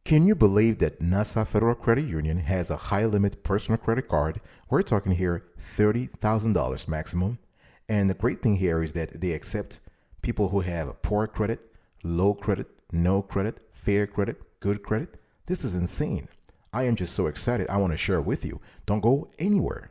Can you believe that NASA Federal Credit Union has a high limit personal credit card? We're talking here $30,000 maximum. And the great thing here is that they accept people who have poor credit, low credit, no credit, fair credit, good credit. This is insane. I am just so excited. I want to share with you. Don't go anywhere.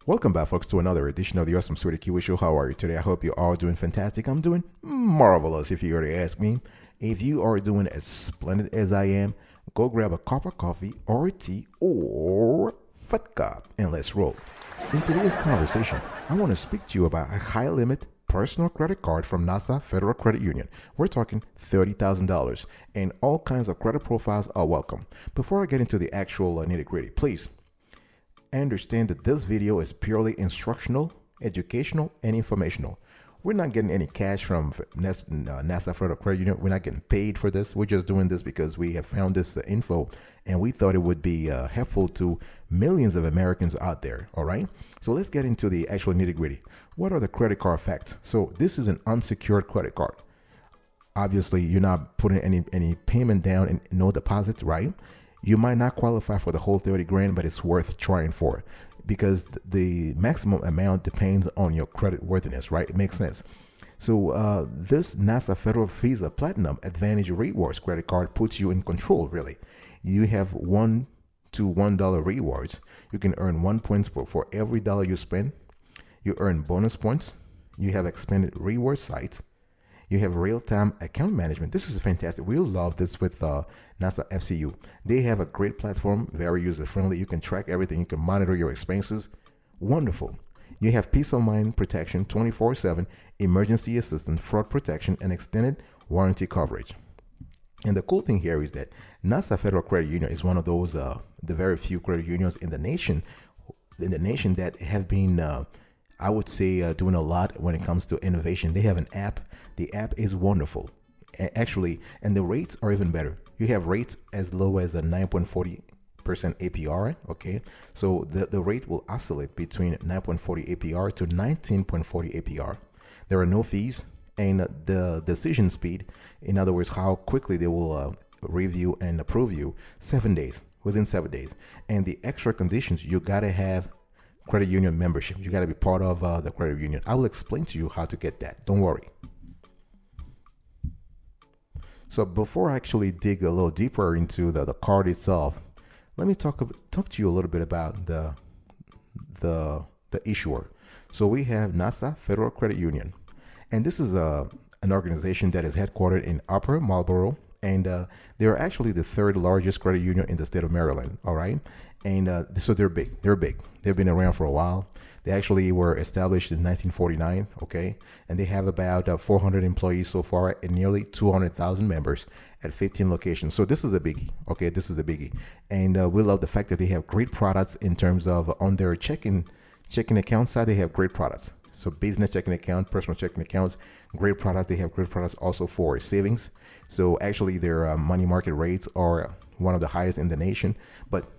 Welcome back, folks, to another edition of the Awesome Sweetie Kiwi Show. How are you today? I hope you're all doing fantastic. I'm doing marvelous, if you were to ask me. If you are doing as splendid as I am, go grab a cup of coffee or tea or vodka and let's roll. In today's conversation, I want to speak to you about a high-limit personal credit card from NASA Federal Credit Union. We're talking $30,000, and all kinds of credit profiles are welcome. Before I get into the actual nitty-gritty, please understand that this video is purely instructional, educational, and informational. We're not getting any cash from NASA Federal Credit Union. We're not getting paid for this. We're just doing this because we have found this info and we thought it would be helpful to millions of Americans out there. All right. So let's get into the actual nitty gritty. What are the credit card facts? So this is an unsecured credit card. Obviously, you're not putting any payment down and no deposit, right? You might not qualify for the whole 30 grand, but it's worth trying for because the maximum amount depends on your credit worthiness, right? It makes sense. So this NASA Federal Visa Platinum Advantage Rewards credit card puts you in control, really. You have $1 to $1 rewards. You can earn 1 point for every dollar you spend. You earn bonus points. You have expanded reward sites. You have real-time account management. This is fantastic. We love this with NASA FCU. They have a great platform, very user-friendly. You can track everything. You can monitor your expenses. Wonderful. You have peace of mind protection, 24/7, emergency assistance, fraud protection, and extended warranty coverage. And the cool thing here is that NASA Federal Credit Union is one of those, the very few credit unions in the nation that have been, I would say, doing a lot when it comes to innovation. They have an app. The app is wonderful, actually, and the rates are even better. You have rates as low as a 9.40% APR, okay? So the rate will oscillate between 9.40 APR to 19.40 APR. There are no fees, and the decision speed, in other words, how quickly they will review and approve you, 7 days, within 7 days. And the extra conditions, you gotta have credit union membership. You gotta be part of the credit union. I will explain to you how to get that, don't worry. So before I actually dig a little deeper into the card itself, let me talk to you a little bit about the issuer. So we have NASA Federal Credit Union, and this is an organization that is headquartered in Upper Marlboro, and they are actually the third largest credit union in the state of Maryland. All right, and so they're big. They've been around for a while. They actually were established in 1949, okay? And they have about 400 employees so far and nearly 200,000 members at 15 locations. So this is a biggie, okay? This is a biggie. And we love the fact that they have great products in terms of on their checking account side, they have great products. So business checking account, personal checking accounts, great products. They have great products also for savings. So actually their money market rates are one of the highest in the nation, but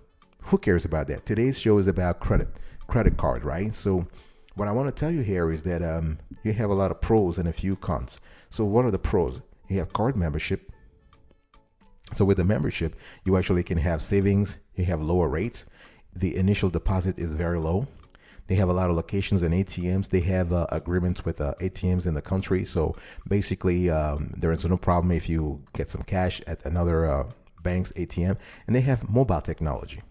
who cares about that? Today's show is about credit card, right? So what I want to tell you here is that you have a lot of pros and a few cons. So what are the pros? You have card membership. So with the membership, you actually can have savings. You have lower rates. The initial deposit is very low. They have a lot of locations and ATMs. They have agreements with ATMs in the country. So basically, there is no problem if you get some cash at another bank's ATM. And they have mobile technology.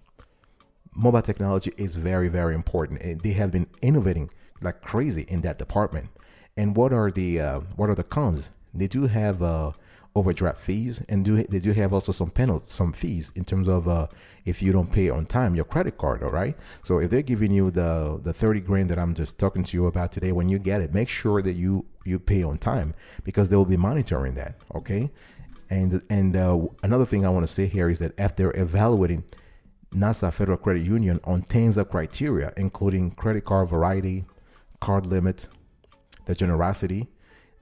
Mobile technology is very, very important, and they have been innovating like crazy in that department. And what are the cons? They do have overdraft fees, and they do have also some fees in terms of if you don't pay on time your credit card. All right. So if they're giving you the 30 grand that I'm just talking to you about today, when you get it, make sure that you pay on time because they will be monitoring that. Okay. And another thing I want to say here is that after evaluating NASA Federal Credit Union on tens of criteria, including credit card variety, card limit, the generosity,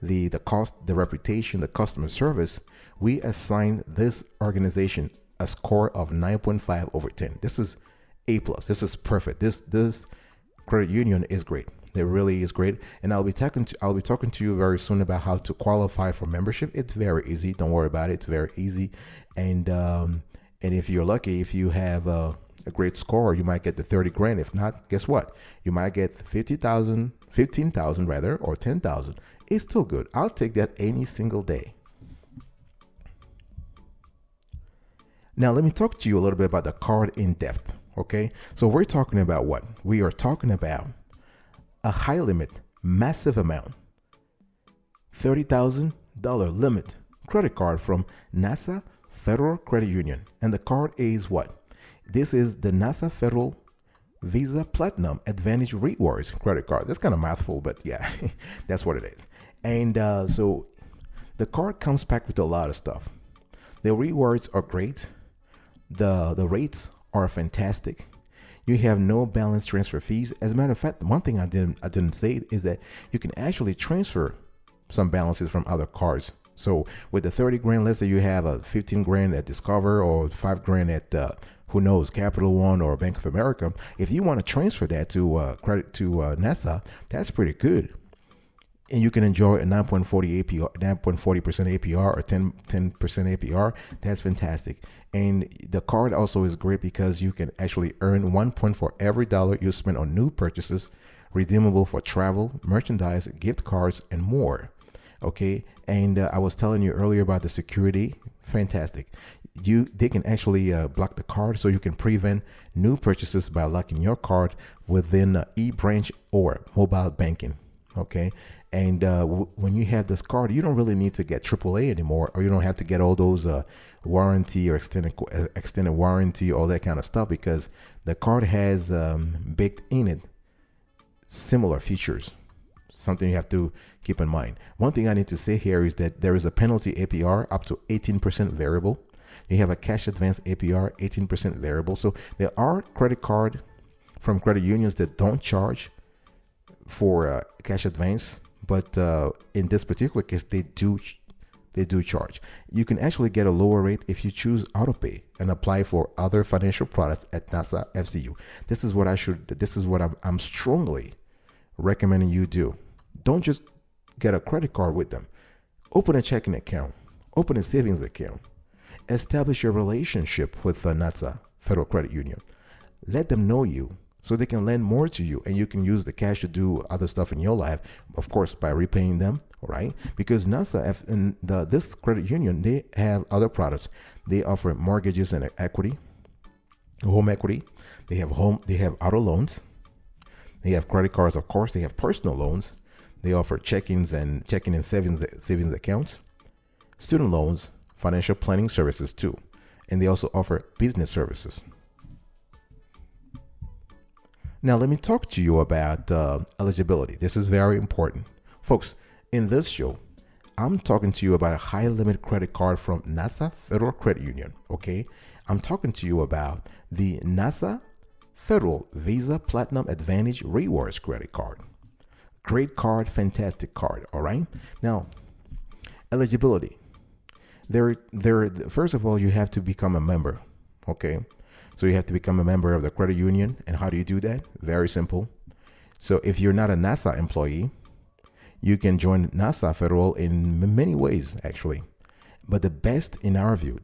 the cost, the reputation, the customer service, we assign this organization a score of 9.5 over 10. This is A plus. This is perfect. This credit union is great. It really is great. And I'll be talking to you very soon about how to qualify for membership. It's very easy. Don't worry about it. It's very easy. And if you're lucky, if you have a great score, you might get the 30 grand. If not, guess what? You might get 15,000 rather, or 10,000. It's still good. I'll take that any single day. Now, let me talk to you a little bit about the card in depth. Okay. So we're talking about what? We are talking about a high limit, massive amount, $30,000 limit credit card from NASA Federal Credit Union. And the card is what? This is the NASA Federal Visa Platinum Advantage Rewards credit card. That's kind of mouthful, but yeah, that's what it is. And so the card comes packed with a lot of stuff. The rewards are great. The rates are fantastic. You have no balance transfer fees. As a matter of fact, one thing I didn't say is that you can actually transfer some balances from other cards. So with the 30 grand, let's say you have a 15 grand at Discover or 5 grand at who knows, Capital One or Bank of America. If you want to transfer that to credit to NASA, that's pretty good. And you can enjoy a 9.40 APR, 9.40% APR or 10% APR. That's fantastic. And the card also is great because you can actually earn 1 point for every dollar you spend on new purchases, redeemable for travel, merchandise, gift cards, and more. Okay. And I was telling you earlier about the security. Fantastic. They can actually block the card, so you can prevent new purchases by locking your card within e-branch or mobile banking. Okay. And when you have this card, you don't really need to get AAA anymore, or you don't have to get all those warranty or extended warranty, all that kind of stuff, because the card has baked in it similar features. Something you have to keep in mind. One thing I need to say here is that there is a penalty APR up to 18% variable. You have a cash advance APR, 18% variable. So there are credit card from credit unions that don't charge for cash advance, but in this particular case, they do charge. You can actually get a lower rate if you choose autopay and apply for other financial products at NASA FCU. This is what I'm strongly recommending you do. Don't just get a credit card with them. Open a checking account, open a savings account, establish your relationship with NASA Federal Credit Union. Let them know you, so they can lend more to you, and you can use the cash to do other stuff in your life, of course, by repaying them, right? Because NASA and this credit union, they have other products. They offer mortgages and equity, home equity. They have auto loans. They have credit cards, of course. They have personal loans. They offer checking and savings accounts, student loans, financial planning services too, and they also offer business services. Now, let me talk to you about eligibility. This is very important. Folks, in this show, I'm talking to you about a high limit credit card from NASA Federal Credit Union, okay? I'm talking to you about the NASA Federal Visa Platinum Advantage Rewards credit card. Great card, fantastic card, all right? Now, eligibility. First of all, you have to become a member, okay? So you have to become a member of the credit union. And how do you do that? Very simple. So if you're not a NASA employee, you can join NASA Federal in many ways, actually. But the best, in our view,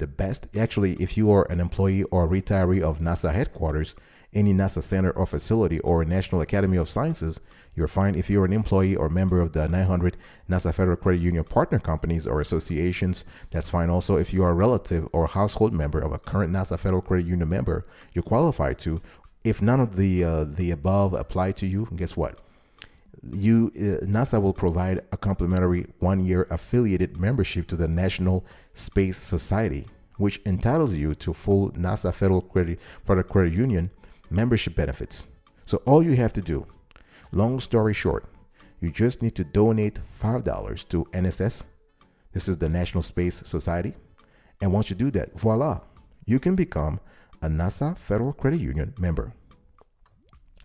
actually, if you are an employee or a retiree of NASA headquarters, any NASA center or facility, or National Academy of Sciences, you're fine. If you're an employee or member of the 900 NASA Federal Credit Union partner companies or associations, that's fine also. If you are a relative or household member of a current NASA Federal Credit Union member, you qualify to. If none of the above apply to you, guess what? NASA will provide a complimentary 1-year affiliated membership to the National Space Society, which entitles you to full NASA Federal Credit Union membership benefits. So all you have to do, long story short, you just need to donate $5 to NSS. This is the National Space Society. And once you do that, voila, you can become a NASA Federal Credit Union member.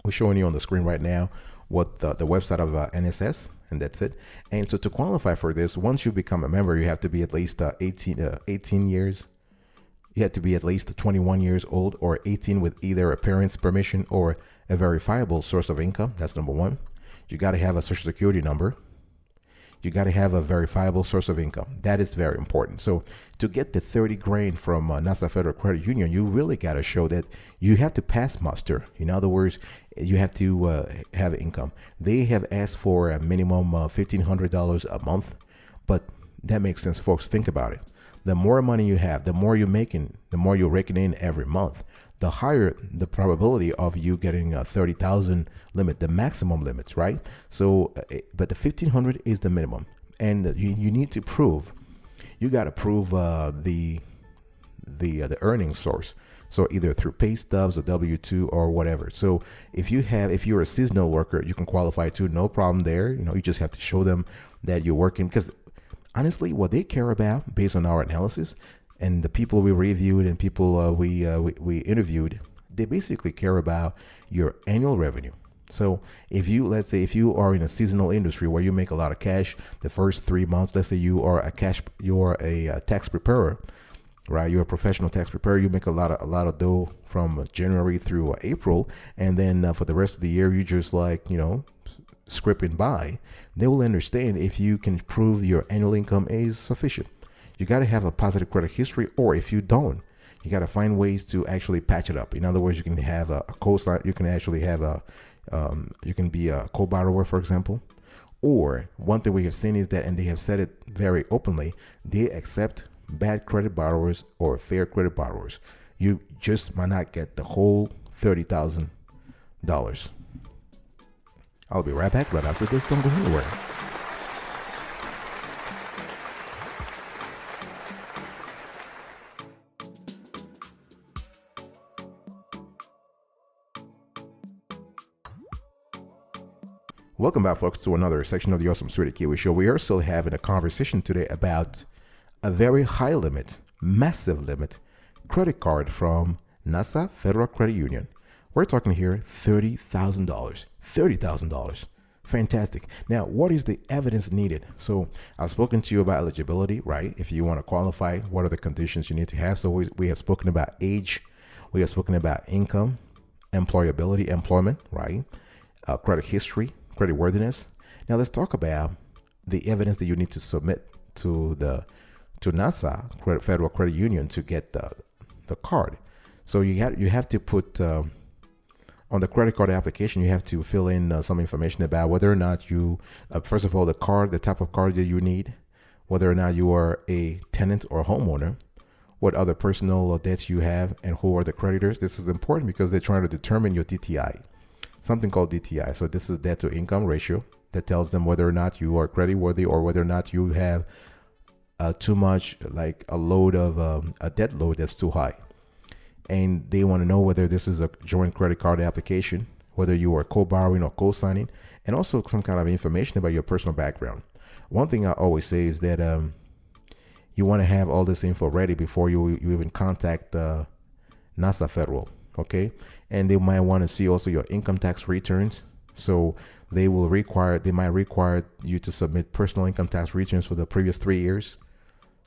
We're showing you on the screen right now what the website of NSS, and that's it. And so to qualify for this, once you become a member, you have to be at least 18 years. You have to be at least 21 years old or 18 with either a parent's permission or a verifiable source of income. That's number one. You got to have a social security number. You got to have a verifiable source of income. That is very important. So to get the 30 grand from NASA Federal Credit Union, you really got to show that you have to pass muster. In other words, you have to have income. They have asked for a minimum $1,500 a month, but that makes sense, folks. Think about it. The more money you have, the more you're making, the more you're raking in every month, the higher the probability of you getting a 30,000 limit, the maximum limits, right? So, but the 1,500 is the minimum, and you need to prove. You got to prove the earning source. So either through pay stubs or W-2 or whatever. So if you're a seasonal worker, you can qualify too. No problem there. You just have to show them that you're working, because honestly, what they care about, based on our analysis and the people we reviewed and people we interviewed, they basically care about your annual revenue. So let's say if you are in a seasonal industry where you make a lot of cash the first 3 months, let's say you're a tax preparer, right? You're a professional tax preparer. You make a lot of dough from January through April, and then for the rest of the year, you just scraping by. They will understand if you can prove your annual income is sufficient. You got to have a positive credit history, or if you don't, you got to find ways to actually patch it up. In other words, you can have a co-sign. You can actually have you can be a co-borrower, for example. Or one thing we have seen is that, and they have said it very openly, they accept bad credit borrowers or fair credit borrowers. You just might not get the whole $30,000. I'll be right back right after this. Don't go anywhere. Welcome back, folks, to another section of the Awesome Sweetie Kiwi Show. We are still having a conversation today about a very high limit, massive limit credit card from NASA Federal Credit Union. We're talking here $30,000. $30,000. Fantastic. Now, what is the evidence needed? So I've spoken to you about eligibility, right? If you want to qualify, what are the conditions you need to have? So we have spoken about age. We have spoken about income, employability, employment, right? Credit history, credit worthiness. Now let's talk about the evidence that you need to submit to NASA Federal Credit Union to get the card. So you have to put on the credit card application, you have to fill in some information about whether or not you, first of all, the type of card that you need, whether or not you are a tenant or homeowner, what other personal debts you have, and who are the creditors. This is important because they're trying to determine your DTI, something called DTI. So this is debt to income ratio that tells them whether or not you are credit worthy or whether or not you have too much, like a load of a debt load that's too high. And they want to know whether this is a joint credit card application, whether you are co-borrowing or co-signing, and also some kind of information about your personal background. One thing I always say is that you want to have all this info ready before you even contact NASA Federal, okay? And they might want to see also your income tax returns. So they might require you to submit personal income tax returns for the previous 3 years.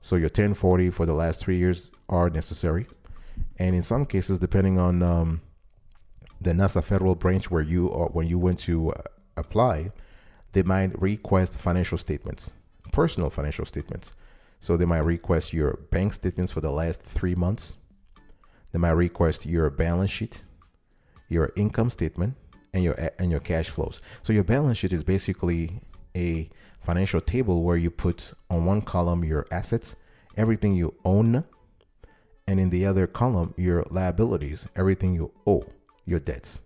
So your 1040 for the last 3 years are necessary. And in some cases, depending on the NASA Federal branch where you are, when you went to apply, they might request financial statements, personal financial statements. So they might request your bank statements for the last 3 months. They might request your balance sheet, your income statement, and your cash flows. So your balance sheet is basically a financial table where you put on one column your assets, everything you own, and in the other column your liabilities, everything you owe, your debts.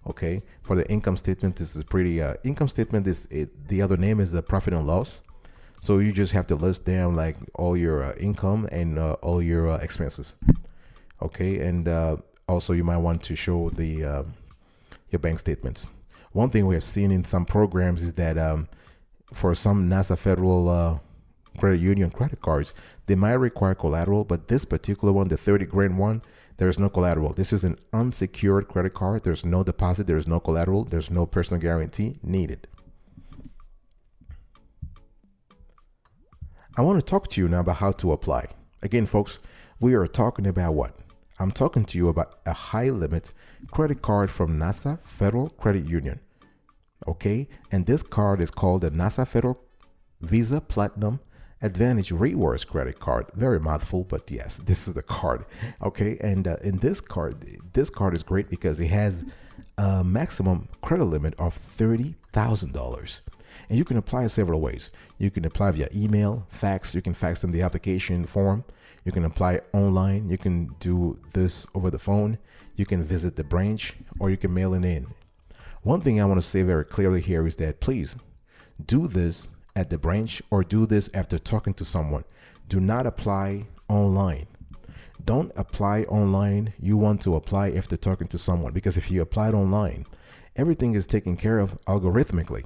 Okay. For the income statement, this is pretty. Income statement the other name is the profit and loss. So you just have to list down like all your income and all your expenses. Okay, and also you might want to show your bank statements. One thing we have seen in some programs is that for some NASA Federal credit union credit cards, they might require collateral, but this particular one, the 30 grand one, there's no collateral. This is an unsecured credit card. There's no deposit. There's no collateral. There's no personal guarantee needed. I want to talk to you now about how to apply. Again, folks, we are talking about what? I'm talking to you about a high limit credit card from NASA Federal Credit Union. Okay, and this card is called the NASA Federal Visa Platinum Advantage Rewards Credit Card. Very mouthful, but yes, this is the card. Okay, and in this card is great because it has a maximum credit limit of $30,000. And you can apply it several ways. You can apply via email, fax. You can fax them the application form. You can apply online. You can do this over the phone. You can visit the branch, or you can mail it in. One thing I want to say very clearly here is that please do this at the branch or do this after talking to someone. Do not apply online. Don't apply online. You want to apply after talking to someone, because if you applied online, everything is taken care of algorithmically.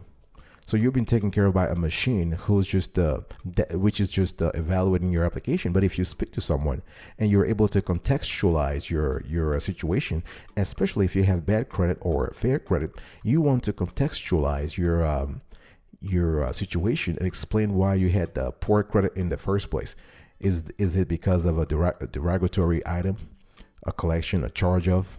So you've been taken care of by a machine who's just which is just evaluating your application. But if you speak to someone and you're able to contextualize your situation, especially if you have bad credit or fair credit, you want to contextualize your situation and explain why you had poor credit in the first place. Is it because of a derogatory item, a collection, a charge of,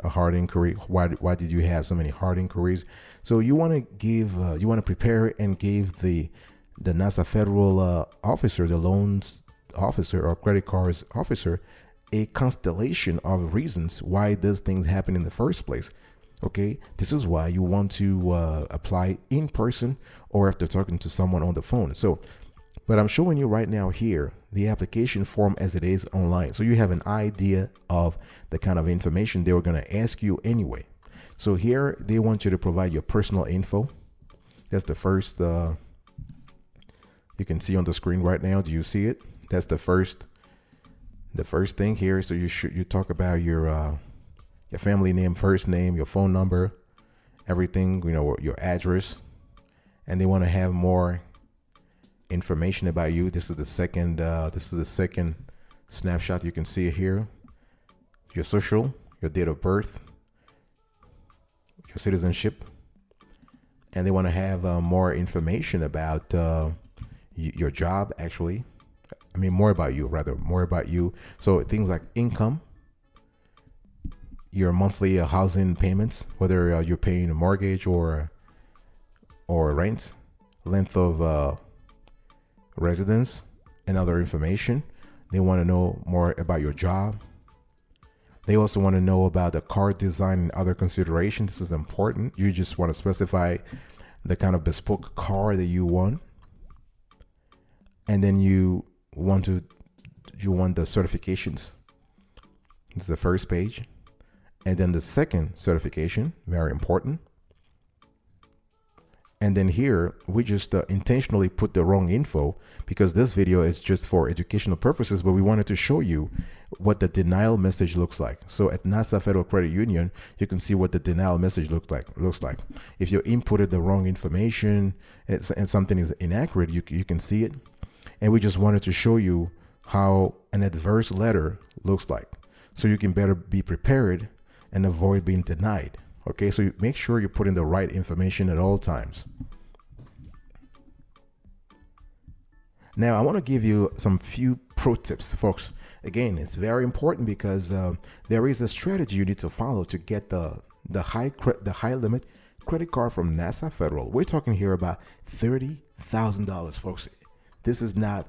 a hard inquiry? Why did you have so many hard inquiries? So you want to give, you want to prepare and give the NASA federal officer, the loans officer or credit cards officer, a constellation of reasons why those things happen in the first place. Okay, this is why you want to apply in person or after talking to someone on the phone. So, but I'm showing you right now here the application form as it is online, so you have an idea of the kind of information they were going to ask you anyway. So here they want you to provide your personal info. That's the first. You can see on the screen right now. Do you see it? That's the first thing here. So you talk about your family name, first name, your phone number, everything. You know, your address, and they want to have more information about you. This is the second. This is the second snapshot. You can see it here. Your social, your date of birth, your citizenship, and they want to have more information about your job. Actually, I mean more about you. So things like income, your monthly housing payments, whether you're paying a mortgage or rent, length of residence, and other information. They want to know more about your job. They also want to know about the card design and other considerations. This is important. You just want to specify the kind of bespoke card that you want. And then you want the certifications. This is the first page. And then the second certification, very important. And then here, we just intentionally put the wrong info because this video is just for educational purposes, but we wanted to show you what the denial message looks like. So at NASA Federal Credit Union, you can see what the denial message looks like. If you inputted the wrong information and something is inaccurate, you can see it. And we just wanted to show you how an adverse letter looks like, so you can better be prepared and avoid being denied. Okay, so you make sure you put in the right information at all times. Now, I want to give you some few pro tips, folks. Again, it's very important because there is a strategy you need to follow to get the high limit credit card from NASA Federal. We're talking here about $30,000, folks. This is not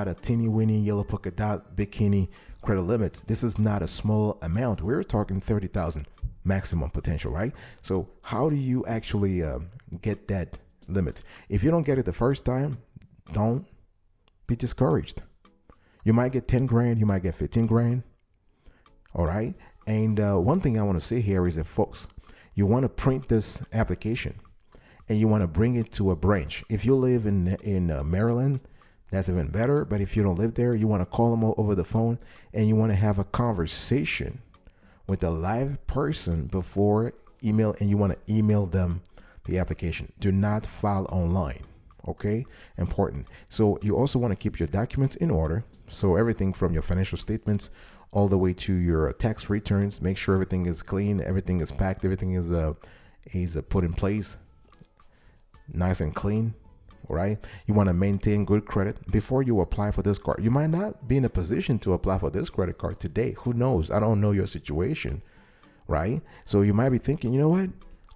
a teeny weeny yellow polka dot bikini credit limits. This is not a small amount. We're talking 30,000 maximum potential, right? So how do you actually get that limit? If you don't get it the first time, don't be discouraged. You might get 10 grand, you might get 15 grand. All right. And one thing I want to say here is that, folks, you want to print this application and you want to bring it to a branch. If you live in Maryland, that's even better. But if you don't live there, you want to call them over the phone and you want to have a conversation with a live person before email, and you want to email them the application. Do not file online. Okay, important. So you also want to keep your documents in order. So everything from your financial statements all the way to your tax returns. Make sure everything is clean, everything is packed, everything is put in place, nice and clean. Right? You want to maintain good credit before you apply for this card. You might not be in a position to apply for this credit card today. Who knows? I don't know your situation, right? So you might be thinking, you know what?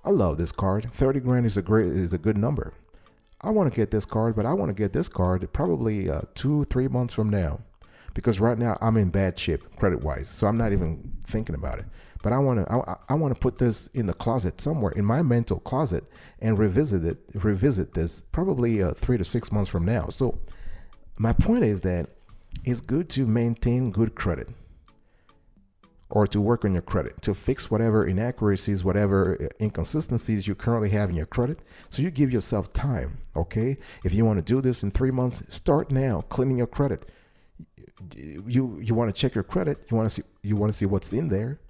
I love this card. 30 grand is a good number. I want to get this card, but I want to get this card probably 2-3 months from now, because right now I'm in bad shape credit wise. So I'm not even thinking about it. But I want to put this in the closet somewhere, in my mental closet, and revisit this probably 3 to 6 months from now. So my point is that it's good to maintain good credit, or to work on your credit, to fix whatever inaccuracies, whatever inconsistencies you currently have in your credit. So you give yourself time. Okay, if you want to do this in 3 months, start now cleaning your credit. You want to check your credit. You want to see what's in there.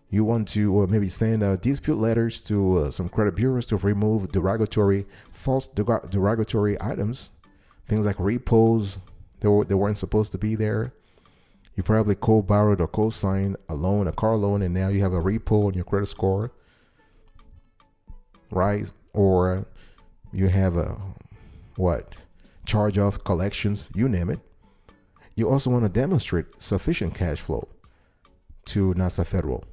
You want to maybe send dispute letters to some credit bureaus to remove false derogatory items, things like repos that weren't supposed to be there. You probably co-borrowed or co-signed a car loan, and now you have a repo on your credit score, right? Or you have charge-off collections, you name it. You also want to demonstrate sufficient cash flow to NASA Federal.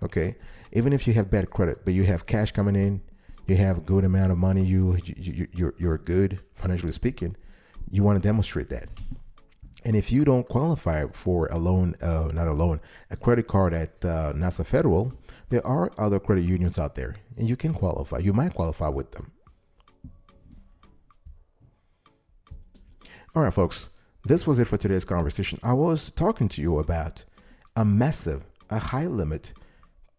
Okay, even if you have bad credit, but you have cash coming in, you have a good amount of money, you're good financially speaking, you want to demonstrate that. And if you don't qualify for a credit card at NASA Federal, there are other credit unions out there, and you can qualify. You might qualify with them. All right, folks, this was it for today's conversation. I was talking to you about a high limit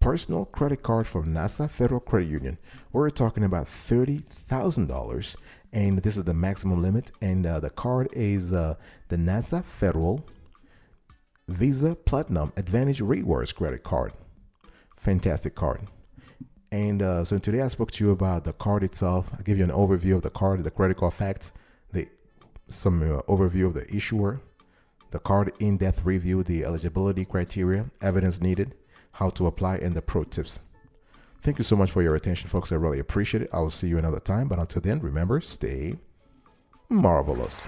personal credit card from NASA Federal Credit Union. We're talking about $30,000, and this is the maximum limit. And the card is the NASA Federal Visa Platinum Advantage Rewards credit card. Fantastic card. And so today I spoke to you about the card itself. I'll give you an overview of the card, the credit card facts, some overview of the issuer, the card in-depth review, the eligibility criteria, evidence needed, how to apply, and the pro tips. Thank you so much for your attention, folks. I really appreciate it. I will see you another time. But until then, remember, stay marvelous.